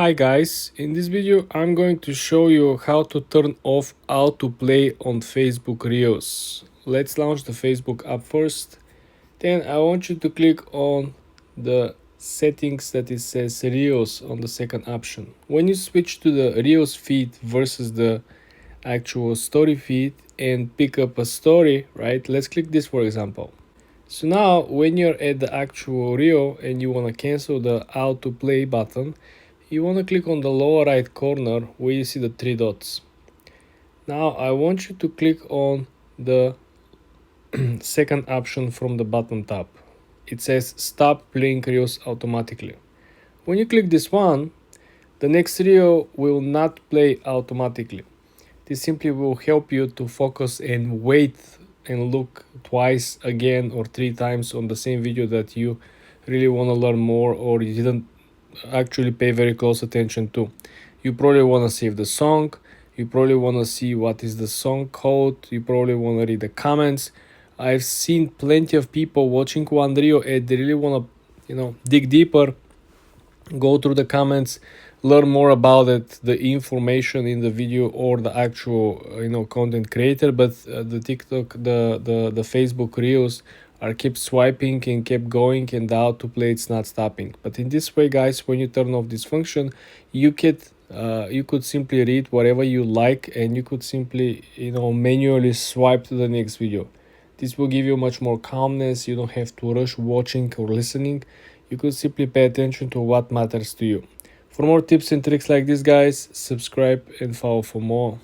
Hi guys, in this video I'm going to show you how to turn off autoplay on Facebook Reels. Let's launch the Facebook app first. Then I want you to click on the settings that it says Reels on the second option. When you switch to the Reels feed versus the actual story feed and pick up a story, right? Let's click this for example. So now when you're at the actual reel and you want to cancel the autoplay button, you want to click on the lower right corner where you see the three dots. Now I want you to click on the second option from the bottom top. It says stop playing reels automatically. When you click this one, the next reel will not play automatically. This simply will help you to focus and wait and look twice again or three times on the same video that you really want to learn more or you didn't actually pay very close attention to. You probably want to save the song. You probably want to see what is the song code. You probably want to read the comments. I've seen plenty of people watching one reel and they really want to, dig deeper, go through the comments, learn more about it, the information in the video or the actual content creator. But the TikTok, the Facebook Reels are kept swiping and kept going, and the autoplay it's not stopping. But in this way, guys, when you turn off this function, you could simply read whatever you like, and you could simply manually swipe to the next video. This will give you much more calmness. You don't have to rush watching or listening. You could simply pay attention to what matters to you. For more tips and tricks like this, guys, subscribe and follow for more.